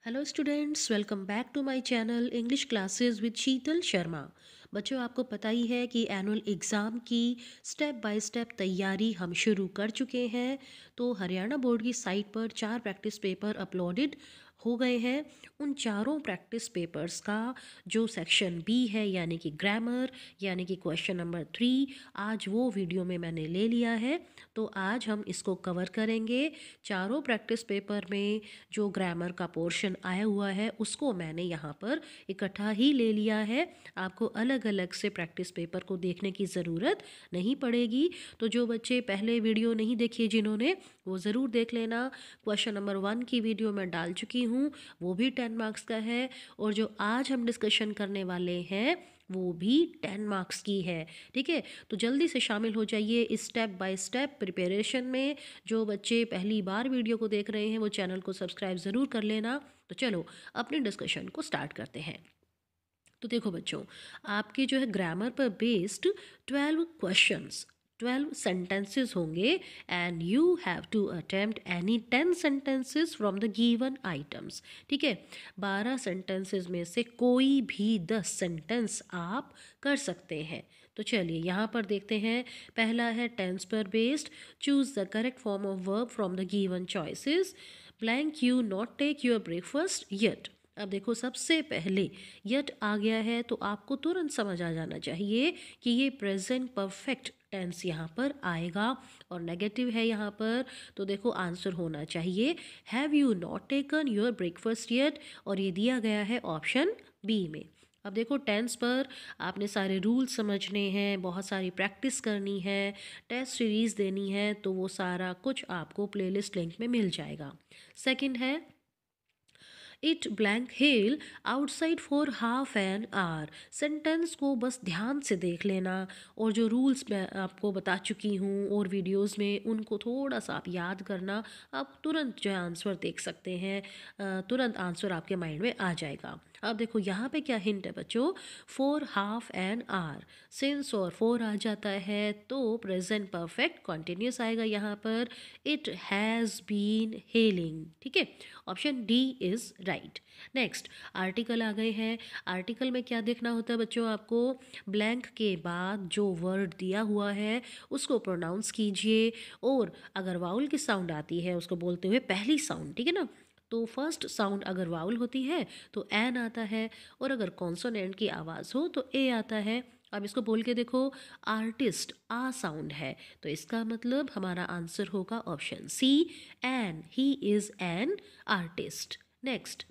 Hello students, welcome back to my channel English classes with Sheetal Sharma. बच्चों, आपको पता ही है कि एनुअल एग्ज़ाम की स्टेप बाय स्टेप तैयारी हम शुरू कर चुके हैं। तो हरियाणा बोर्ड की साइट पर 4 प्रैक्टिस पेपर अपलोडेड हो गए हैं। उन चारों प्रैक्टिस पेपर्स का जो सेक्शन बी है, यानी कि ग्रामर, यानी कि क्वेश्चन नंबर 3, आज वो वीडियो में मैंने ले लिया है। तो आज हम इसको कवर करेंगे। चारों प्रैक्टिस पेपर में जो ग्रामर का पोर्शन आया हुआ है उसको मैंने यहाँ पर इकट्ठा ही ले लिया है। आपको अलग अलग से प्रैक्टिस पेपर को देखने की ज़रूरत नहीं पड़ेगी। तो जो बच्चे पहले वीडियो नहीं देखी जिन्होंने, वो ज़रूर देख लेना। क्वेश्चन नंबर 1 की वीडियो मैं डाल चुकी हूँ, वो भी 10 मार्क्स का है। और जो आज हम डिस्कशन करने वाले हैं वो भी 10 मार्क्स की है। ठीक है, तो जल्दी से शामिल हो जाइए इस स्टेप बाय स्टेप प्रिपरेशन में। जो बच्चे पहली बार वीडियो को देख रहे हैं वो चैनल को सब्सक्राइब ज़रूर कर लेना। तो चलो अपनी डिस्कशन को स्टार्ट करते हैं। तो देखो बच्चों, आपके जो है ग्रामर पर बेस्ड 12 क्वेश्चंस, 12 सेंटेंसेस होंगे and you have to attempt any 10 sentences from the given items. ठीक है, 12 सेंटेंसेस में से कोई भी 10 सेंटेंस आप कर सकते हैं। तो चलिए यहाँ पर देखते हैं। पहला है टेंस पर based. Choose the correct form of verb from the given choices. Blank you not take your breakfast yet. अब देखो, सबसे पहले यट आ गया है तो आपको तुरंत समझ आ जाना चाहिए कि ये प्रेजेंट परफेक्ट टेंस यहाँ पर आएगा और नेगेटिव है यहाँ पर। तो देखो आंसर होना चाहिए have you not taken your breakfast yet, और ये दिया गया है ऑप्शन बी में। अब देखो, टेंस पर आपने सारे रूल समझने हैं, बहुत सारी प्रैक्टिस करनी है, टेस्ट सीरीज देनी है, तो वो सारा कुछ आपको प्लेलिस्ट लिंक में मिल जाएगा। सेकंड है it blank hello outside for half an our. Sentence को बस ध्यान से देख लेना, और जो रूल्स मैं आपको बता चुकी हूँ और वीडियोस में उनको थोड़ा सा आप याद करना। आप तुरंत जो है आंसर देख सकते हैं, तुरंत आंसर आपके माइंड में आ जाएगा। अब देखो यहाँ पे क्या हिंट है बच्चों, for half an hour, since और फॉर आ जाता है तो प्रेजेंट परफेक्ट कॉन्टिन्यूस आएगा यहाँ पर। It has been hailing. ठीक है, option D is right. Next, article आ गए हैं। आर्टिकल में क्या देखना होता है बच्चों, आपको ब्लैंक के बाद जो वर्ड दिया हुआ है उसको प्रोनाउंस कीजिए, और अगर वाउल की साउंड आती है उसको बोलते हुए पहली साउंड, ठीक है ना। तो फर्स्ट साउंड अगर वाउल होती है तो एन आता है, और अगर कॉन्सोनेंट की आवाज़ हो तो ए आता है। अब इसको बोल के देखो, आर्टिस्ट आ साउंड है, तो इसका मतलब हमारा आंसर होगा option C, an he is an artist. Next,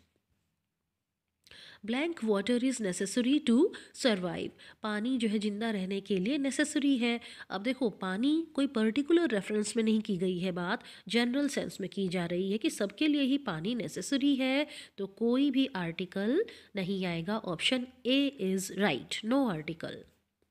blank water is necessary to survive. पानी जो है जिंदा रहने के लिए नेसेसरी है। अब देखो, पानी कोई पर्टिकुलर रेफरेंस में नहीं की गई है, बात जनरल सेंस में की जा रही है कि सबके लिए ही पानी नेसेसरी है। तो कोई भी आर्टिकल नहीं आएगा, option A is right, no article.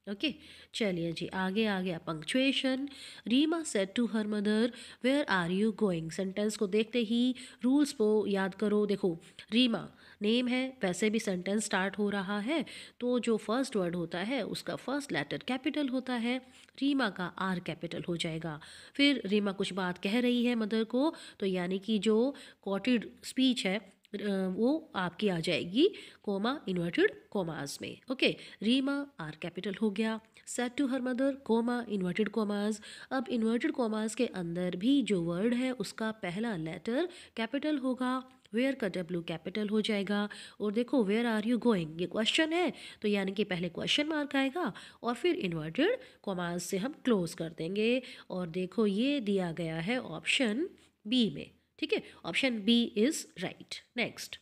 Okay, चलिए जी, आगे आ गया punctuation. Reema said to her mother where are you going. Sentence को देखते ही रूल्स को याद करो। देखो, रीमा नेम है, वैसे भी सेंटेंस स्टार्ट हो रहा है तो जो फर्स्ट वर्ड होता है उसका फर्स्ट लेटर कैपिटल होता है। रीमा का आर कैपिटल हो जाएगा। फिर रीमा कुछ बात कह रही है मदर को, तो यानी कि जो क्वाटेड स्पीच है वो आपकी आ जाएगी कोमा इन्वर्टेड कोमास में। ओके, रीमा आर कैपिटल हो गया। Said to her mother comma inverted commas. अब इन्वर्टेड कोमास के अंदर भी जो वर्ड है उसका पहला लेटर कैपिटल होगा। वेयर का डब्ल्यू कैपिटल हो जाएगा। और देखो, वेयर आर यू गोइंग, ये क्वेश्चन है तो यानी कि पहले क्वेश्चन मार्क आएगा और फिर इन्वर्टेड कोमास से हम क्लोज कर देंगे। और देखो, ये दिया गया है ऑप्शन बी में। ठीक है, option B is right. Next,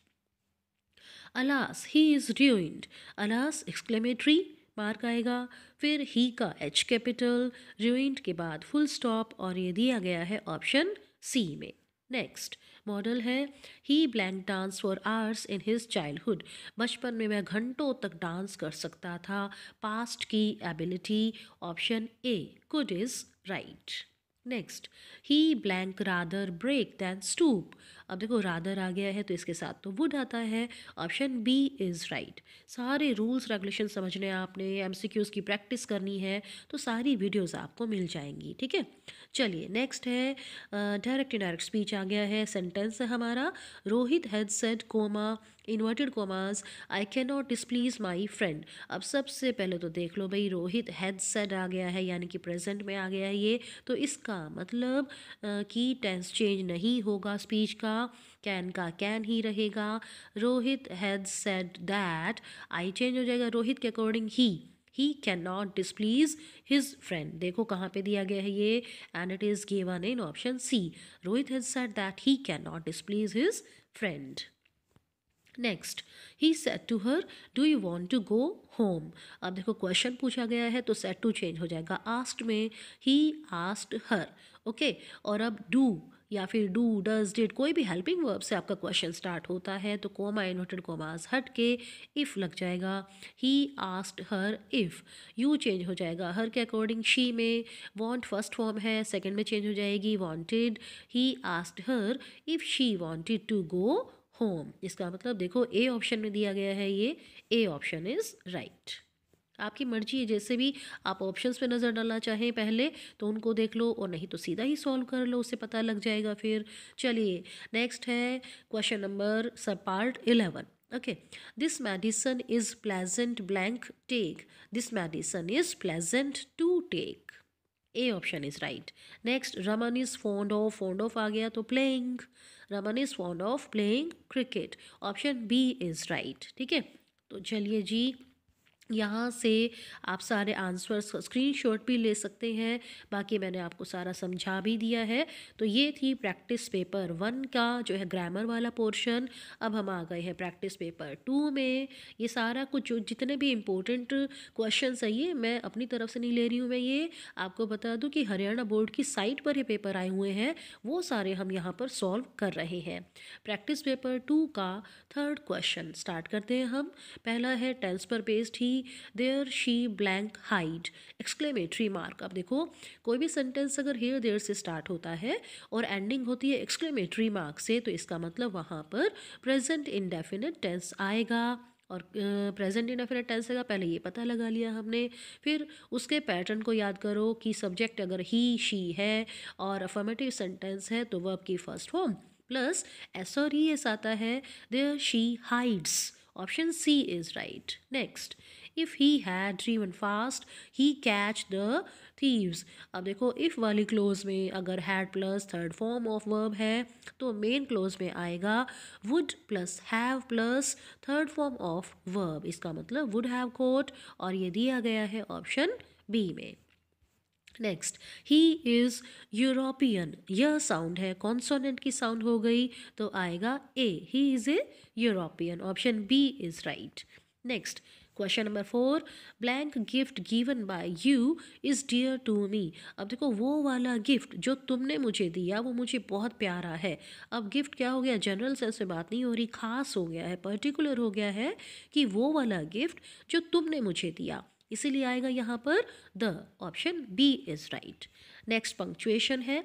alas he is ruined। Alas exclamatory mark आएगा, फिर ही का एच कैपिटल, ruined के बाद फुल स्टॉप, और ये दिया गया है ऑप्शन सी में। नेक्स्ट, मॉडल है he blank dance for hours in his childhood. बचपन में वह घंटों तक डांस कर सकता था। पास्ट की ability, option A could is right. Next, he blank rather break than stoop. अब देखो रादर आ गया है तो इसके साथ तो वुड आता है। Option B is right. सारे रूल्स रेगुलेशन समझने आपने, एमसीक्यूज़ की प्रैक्टिस करनी है तो सारी वीडियोस आपको मिल जाएंगी, ठीक है। चलिए नेक्स्ट है डायरेक्ट इनडायरेक्ट स्पीच आ गया है। सेंटेंस है हमारा, Rohit had said coma inverted commas I can not displease my friend. अब सबसे पहले तो देख लो भाई, रोहित हैड सेड आ गया है यानी कि प्रेजेंट में आ गया है ये, तो इसका मतलब कि टेंस चेंज नहीं होगा स्पीच का कैन ही रहेगा। Rohit had said that, I change हो जाएगा रोहित के according he can not displease his friend. देखो कहाँ पे दिया गया है ये, and it is given in option C. Rohit has said that he can not displease his friend. Next, he said to her do you want to go home. अब देखो question पूछा गया है तो सेड टू चेंज हो जाएगा asked में, ही asked हर। Okay, और अब डू या फिर डू डज डिड कोई भी हेल्पिंग वर्ब से आपका क्वेश्चन स्टार्ट होता है तो कोमा इन्वर्टेड कोमास हट के इफ़ लग जाएगा। He asked her if, you change हो जाएगा हर के अकॉर्डिंग शी में। वॉन्ट फर्स्ट फॉर्म है, सेकंड में चेंज हो जाएगी wanted. He asked her if she wanted to go home. इसका मतलब देखो ए ऑप्शन में दिया गया है ये, ए ऑप्शन इज राइट। आपकी मर्जी है, जैसे भी आप ऑप्शंस पे नज़र डालना चाहें पहले तो उनको देख लो, और नहीं तो सीधा ही सॉल्व कर लो, उससे पता लग जाएगा फिर। चलिए नेक्स्ट है question number sub part 11। Okay, this medicine is pleasant blank take. This medicine is pleasant to take. A option is right. Next, Raman is fond of आ गया तो playing. Raman is fond of playing cricket. Option B is right, ठीक है। तो चलिए जी, यहाँ से आप सारे आंसर्स स्क्रीनशॉट भी ले सकते हैं, बाकी मैंने आपको सारा समझा भी दिया है। तो ये थी प्रैक्टिस पेपर 1 का जो है ग्रामर वाला पोर्शन। अब हम आ गए हैं प्रैक्टिस पेपर 2 में। ये सारा कुछ जितने भी इम्पोर्टेंट क्वेश्चंस है ये मैं अपनी तरफ से नहीं ले रही हूँ, मैं ये आपको बता दूँ कि हरियाणा बोर्ड की साइट पर ये पेपर आए हुए हैं, वो सारे हम यहाँ पर सॉल्व कर रहे हैं। प्रैक्टिस पेपर 2 का थर्ड क्वेश्चन स्टार्ट करते हैं हम। पहला है टेंस पर बेस्ड ही, there she blank hide exclamatory mark. अब देखो कोई भी सेंटेंस अगर हियर देयर से स्टार्ट होता है और एंडिंग होती है एक्सक्लेमेटरी मार्क से, तो इसका मतलब वहाँ पर प्रेजेंट इंडेफिनिट टेंस आएगा। और प्रेजेंट इंडेफिनिट टेंस का पहले ये पता लगा लिया हमने, फिर उसके पैटर्न को याद करो कि सब्जेक्ट अगर ही शी है और अफर्मेटिव सेंटेंस है तो वर्ब की फर्स्ट फॉर्म प्लस एस और ई एस आता है, there she hides. Option C is right. Next, if he had driven fast he catch the thieves. अब देखो इफ़ वाली क्लोज में अगर had plus third form of verb है तो मेन क्लोज में आएगा would plus have plus third form of verb. इसका मतलब वुड हैव कॉट, और ये दिया गया है ऑप्शन बी में। नेक्स्ट, ही इज़ यूरोपियन, यह साउंड है कॉन्सोनेंट की साउंड हो गई तो आएगा a, he is a European. Option B is right. Next, question number 4, blank gift given by you is dear to me. अब देखो वो वाला गिफ्ट जो तुमने मुझे दिया वो मुझे बहुत प्यारा है। अब गिफ्ट क्या हो गया, जनरल सेंस में बात नहीं हो रही, खास हो गया है, पर्टिकुलर हो गया है कि वो वाला गिफ्ट जो तुमने मुझे दिया, इसीलिए आएगा यहाँ पर the. Option B is right. Next punctuation है,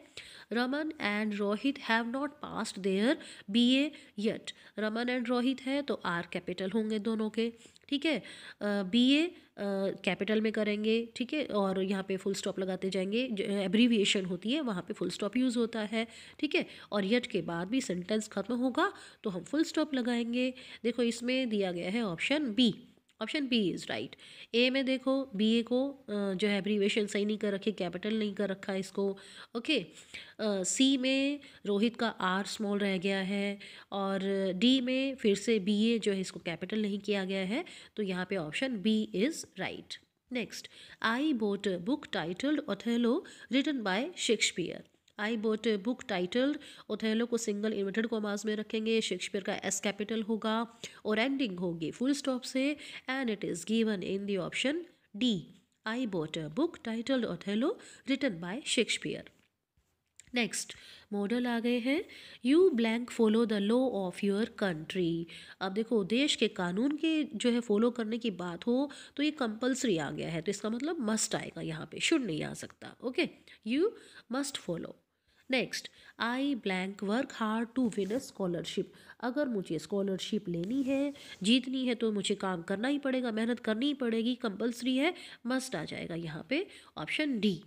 Raman and Rohit have not passed their BA yet. Raman and Rohit है तो आर कैपिटल होंगे दोनों के, ठीक है। बीए कैपिटल में करेंगे, ठीक है, और यहाँ पे फुल स्टॉप लगाते जाएंगे, एब्रीविएशन होती है वहाँ पे फुल स्टॉप यूज़ होता है, ठीक है। और येट के बाद भी सेंटेंस खत्म होगा तो हम फुल स्टॉप लगाएंगे। देखो इसमें दिया गया है option B, option B is right. A में देखो बी ए को जो है एब्रीवेशन सही नहीं कर रखी, कैपिटल नहीं कर रखा इसको, ओके। सी में रोहित का आर स्मॉल रह गया है, और डी में फिर से बी ए जो है इसको कैपिटल नहीं किया गया है, तो यहाँ पे option B is right. Next, I bought a book titled Othello written by Shakespeare. I bought a book titled, Othello को सिंगल इन्वर्टेड कॉमास में रखेंगे, शेक्सपियर का एस कैपिटल होगा और एंडिंग होगी फुल स्टॉप से, and it is given in the option D. I bought a book titled Othello written by Shakespeare. Next, model आ गए हैं, you blank follow the law of your country. अब देखो देश के कानून के जो है फॉलो करने की बात हो तो ये कंपलसरी आ गया है, तो इसका मतलब मस्ट आएगा यहाँ पे, शुड नहीं आ सकता, okay. You must follow. Next, I blank work hard to win a scholarship. अगर मुझे स्कॉलरशिप लेनी है, जीतनी है, तो मुझे काम करना ही पड़ेगा, मेहनत करनी ही पड़ेगी, कंपलसरी है, मस्ट आ जाएगा यहाँ पे ऑप्शन डी।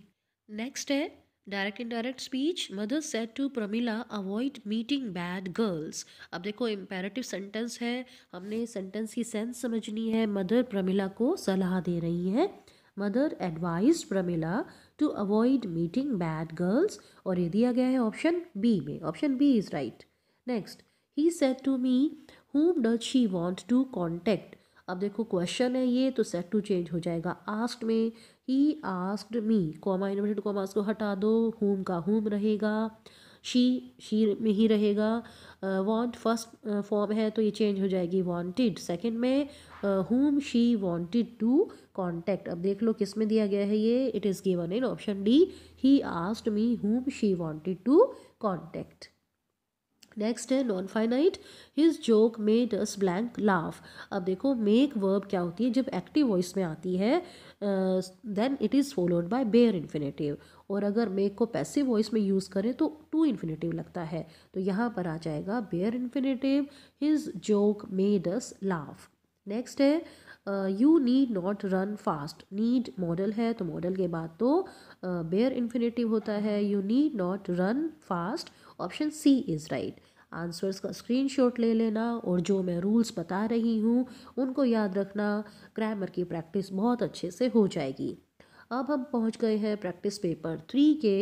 नेक्स्ट है direct indirect speech. Mother said to Pramila avoid meeting bad girls. अब देखो इम्पेरेटिव सेंटेंस है, हमने सेंटेंस की सेंस समझनी है। मदर प्रमिला को सलाह दे रही है। Mother advise Pramila to avoid meeting bad girls, और ये दिया गया है ऑप्शन बी में। Option B is right. Next, he said to me whom does she want to contact. अब देखो क्वेश्चन है ये, तो सेड टू चेंज हो जाएगा आस्क्ड में। ही आस्क्ड मी, कॉमा इन्वर्टेड कॉमास को हटा दो, whom का whom रहेगा, शी में ही रहेगा। वांट फर्स्ट फॉर्म है तो ये चेंज हो जाएगी वांटेड सेकंड में। whom she wanted to contact. अब देख लो किस में दिया गया है ये, it is given in option D. He asked me whom she wanted to contact. Next है non finite. His joke made us blank laugh. अब देखो मेक वर्ब क्या होती है, जब एक्टिव वॉइस में आती है then it is followed by bare infinitive, और अगर मेक को पैसिव वॉइस में यूज़ करें तो टू इन्फिनेटिव लगता है, तो यहाँ पर आ जाएगा bare infinitive. His joke made us laugh. Next है you need not run fast. Need modal है तो मॉडल के बाद तो बेयर इन्फिनेटिव होता है। You need not run fast, option C is right. Answers का स्क्रीनशॉट ले लेना, और जो मैं रूल्स बता रही हूँ उनको याद रखना, ग्रामर की प्रैक्टिस बहुत अच्छे से हो जाएगी। अब हम पहुँच गए हैं प्रैक्टिस पेपर 3 के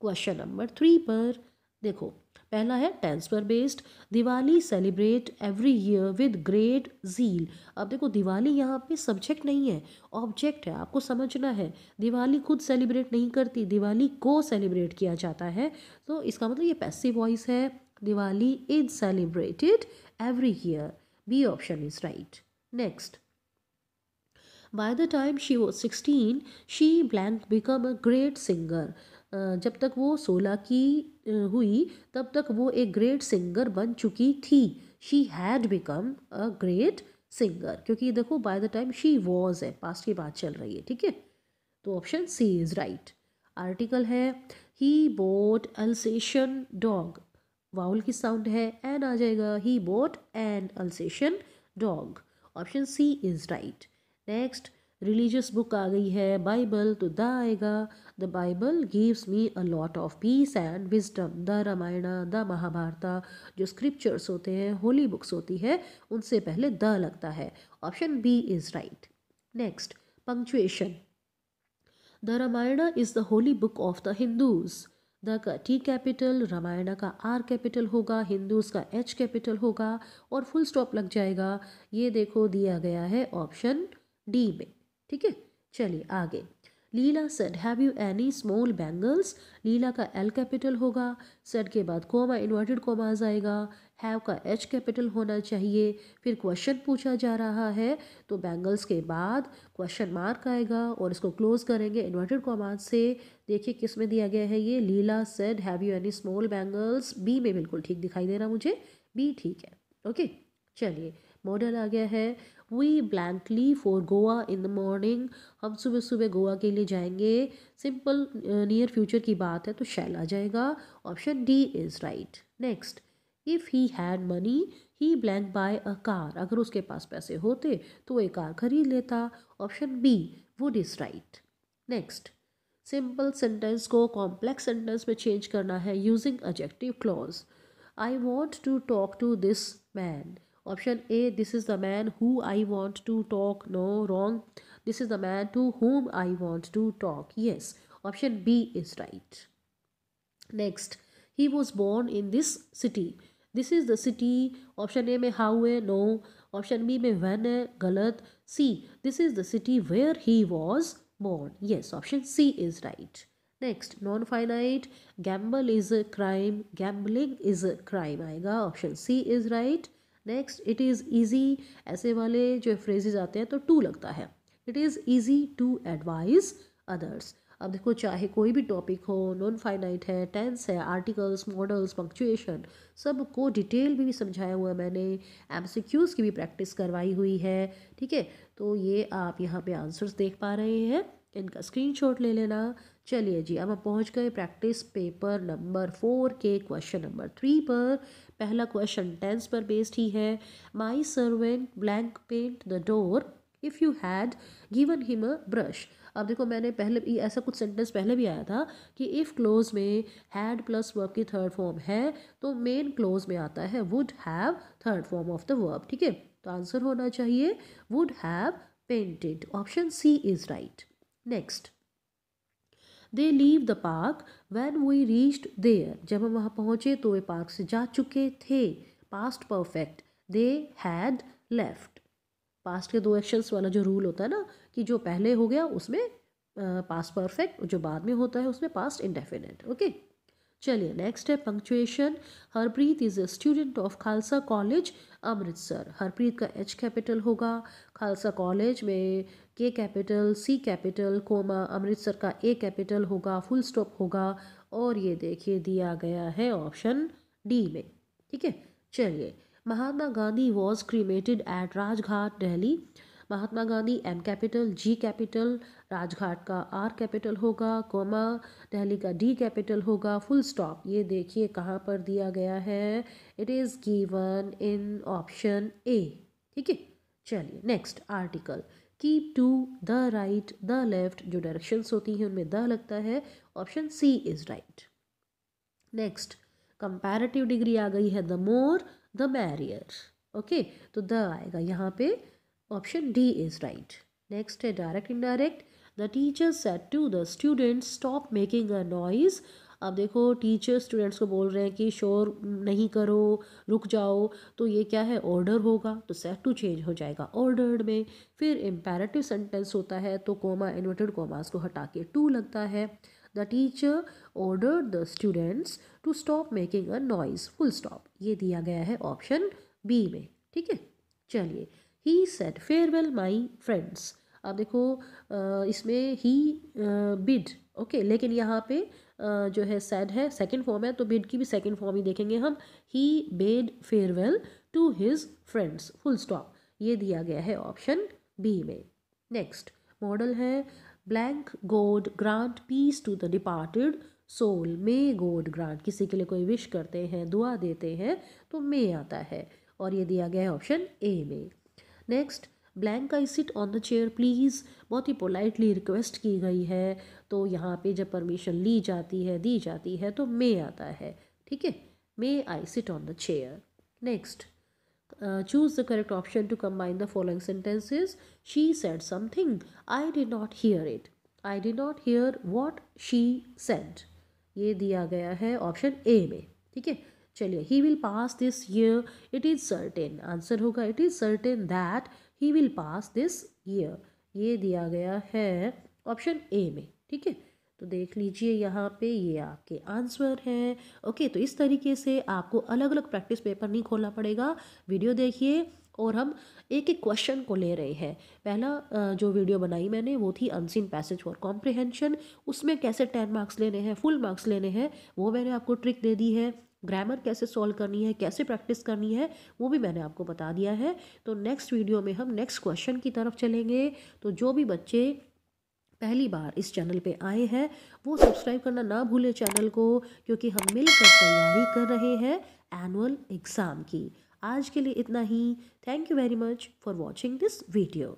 क्वेश्चन नंबर 3 पर। देखो पहला है टेंस पर based. Diwali celebrate every year with great zeal. अब देखो दिवाली यहाँ पे सब्जेक्ट नहीं है, ऑब्जेक्ट है, आपको समझना है। दिवाली खुद सेलिब्रेट नहीं करती, दिवाली को सेलिब्रेट किया जाता है, तो इसका मतलब ये पैसिव वॉइस है। Diwali is celebrated every year, B option is right. Next, by the time she was 16 she blank become a great singer. जब तक वो 16 की हुई तब तक वो एक ग्रेट सिंगर बन चुकी थी। She had become a great singer, क्योंकि देखो by the time she was है, पास्ट की बात चल रही है, ठीक है, तो option C is right. Article है he bought Alsatian dog. Vowel की साउंड है, एन आ जाएगा। He bought an Alsatian dog, option C is right. Next, religious book आ गई है बाइबल, तो द आएगा। The Bible gives me a lot of peace and wisdom. The Ramayan, the Mahabharat, जो स्क्रिप्चर्स होते हैं, होली बुक्स होती है, उनसे पहले द लगता है, option B is right. Next, punctuation. The Ramayan is the holy book of the Hindus. The का टी कैपिटल, रामायण का आर कैपिटल होगा, हिंदूज का एच कैपिटल होगा, और फुल स्टॉप लग जाएगा। ये देखो दिया गया है ऑप्शन डी में, ठीक है। चलिए आगे। Leela said have you any small bangles. Leela का एल कैपिटल होगा, सेड के बाद कोमा इन्वर्टेड कोमा आ जाएगा, हैव का एच कैपिटल होना चाहिए। फिर क्वेश्चन पूछा जा रहा है तो बैंगल्स के बाद क्वेश्चन मार्क आएगा, और इसको क्लोज करेंगे इन्वर्टेड कोमा से। देखिए किस में दिया गया है ये, Leela said have you any small bangles, B में बिल्कुल ठीक दिखाई दे रहा मुझे, बी ठीक है, ओके। चलिए मॉडल आ गया है। We blank leave for Goa in the morning. हम सुबह सुबह गोवा के लिए जाएंगे। सिंपल नियर फ्यूचर की बात है तो शैल आ जाएगा, option D is right. Next, if he had money he blank buy a car. अगर उसके पास पैसे होते तो वो एक कार खरीद लेता, option B would is right. Next, simple sentence को कॉम्प्लेक्स सेंटेंस में चेंज करना है using adjective clause. I want to talk to this man. Option A, this is the man who I want to talk, no wrong. This is the man to whom I want to talk, yes, option B is right. Next, he was born in this city. This is the city, option ए में how है, no. Option B में when है, गलत। C, this is the city where he was born, yes, option C is right. Next, non finite. Gamble is a crime, gambling is a crime आएगा, option C is right. Next, it is easy, ऐसे वाले जो phrases आते हैं तो to लगता है। It is easy to advise others. अब देखो चाहे कोई भी टॉपिक हो, नॉन फाइनाइट है, टेंस है, आर्टिकल्स, मॉडल्स, पंक्चुएशन, सबको डिटेल में भी समझाया हुआ है मैंने, एमसीक्यूज़ की भी प्रैक्टिस करवाई हुई है, ठीक है। तो ये आप यहाँ पे आंसर्स देख पा रहे हैं, इनका स्क्रीनशॉट ले लेना। चलिए जी, अब हम पहुंच गए प्रैक्टिस पेपर नंबर 4 के क्वेश्चन नंबर 3 पर। पहला क्वेश्चन टेंस पर बेस्ड ही है। My servant blank paint the door if you had given him a brush. अब देखो, मैंने पहले ऐसा कुछ सेंटेंस पहले भी आया था कि इफ़ क्लोज में हैड प्लस वर्ब की थर्ड फॉर्म है तो मेन क्लोज में आता है would have third form of the verb. ठीक है, तो आंसर होना चाहिए would have painted. Option C is right. Next, they leave the park when we reached there. जब हम वहाँ पहुँचे तो वे पार्क से जा चुके थे। Past perfect, they had left. Past के दो एक्शंस वाला जो रूल होता है ना, कि जो पहले हो गया उसमें पास्ट परफेक्ट, जो बाद में होता है उसमें पास्ट इंडेफिनिट। ओके, चलिए नेक्स्ट है punctuation. Harpreet is a student of Khalsa college Amritsar. Harpreet का एच कैपिटल होगा, खालसा कॉलेज में के कैपिटल, सी कैपिटल, कोमा, अमृतसर का ए कैपिटल होगा, फुल स्टॉप होगा। और ये देखिए दिया गया है ऑप्शन डी में। ठीक है, चलिए, Mahatma Gandhi was cremated at Rajghat Delhi. Mahatma Gandhi M capital, G capital, Rajghat का आर कैपिटल होगा, कोमा, दिल्ली का डी कैपिटल होगा, फुल स्टॉप। ये देखिए कहाँ पर दिया गया है, it is given in option A. ठीक है, चलिए next article. Keep to, the right, the left, जो डायरेक्शंस होती हैं उनमें द लगता है। Option C is right. Next, comparative degree आ गई है, the more the merrier. Okay, तो द आएगा यहाँ पे। Option D is right. Next है direct indirect. The teacher said to the students stop making a noise. अब देखो, टीचर स्टूडेंट्स को बोल रहे हैं कि शोर नहीं करो, रुक जाओ। तो ये क्या है, ऑर्डर होगा, तो सेड टू चेंज हो जाएगा ऑर्डर्ड में। फिर इम्पेरेटिव सेंटेंस होता है तो कोमा, इन्वर्टेड कोमास को हटा के टू लगता है। The teacher ordered the students to stop making a noise, full stop. ये दिया गया है ऑप्शन बी में। ठीक है, चलिए, he said farewell my friends. अब देखो, इसमें ही बिड, ओके, लेकिन यहाँ पे जो है सेड है, सेकंड फॉर्म है, तो बिड की भी सेकंड फॉर्म ही देखेंगे हम। He bade farewell to his friends, full stop. ये दिया गया है ऑप्शन बी में। नेक्स्ट मॉडल है, blank God grant peace to the departed soul. May God grant, किसी के लिए कोई विश करते हैं, दुआ देते हैं, तो मे आता है। और ये दिया गया है ऑप्शन ए में। Next, blank I sit on the chair please, बहुत ही पोलाइटली रिक्वेस्ट की गई है, तो यहाँ पे जब परमिशन ली जाती है, दी जाती है, तो मे आता है। ठीक है, may I sit on the chair. Next, choose the correct option to combine the following sentences. She said something, I did not hear it, I did not hear what she said। ये दिया गया है option A में। ठीक है, चलिए, he will pass this year, it is certain। Answer होगा it is certain that he will pass this year। ये दिया गया है ऑप्शन ए में। ठीक है, तो देख लीजिए यहाँ पे ये आपके आंसर हैं। ओके, तो इस तरीके से आपको अलग अलग प्रैक्टिस पेपर नहीं खोलना पड़ेगा। वीडियो देखिए, और हम एक एक क्वेश्चन को ले रहे हैं। पहला जो वीडियो बनाई मैंने वो थी अनसीन पैसेज फॉर कॉम्प्रिहेंशन। उसमें कैसे 10 मार्क्स लेने हैं, फुल मार्क्स लेने हैं, वो मैंने आपको ट्रिक दे दी है। ग्रामर कैसे सॉल्व करनी है, कैसे प्रैक्टिस करनी है, वो भी मैंने आपको बता दिया है। तो नेक्स्ट वीडियो में हम नेक्स्ट क्वेश्चन की तरफ चलेंगे। तो जो भी बच्चे पहली बार इस चैनल पे आए हैं वो सब्सक्राइब करना ना भूले चैनल को, क्योंकि हम मिलकर तैयारी कर रहे हैं एनुअल एग्ज़ाम की। आज के लिए इतना ही। Thank you very much for watching this video.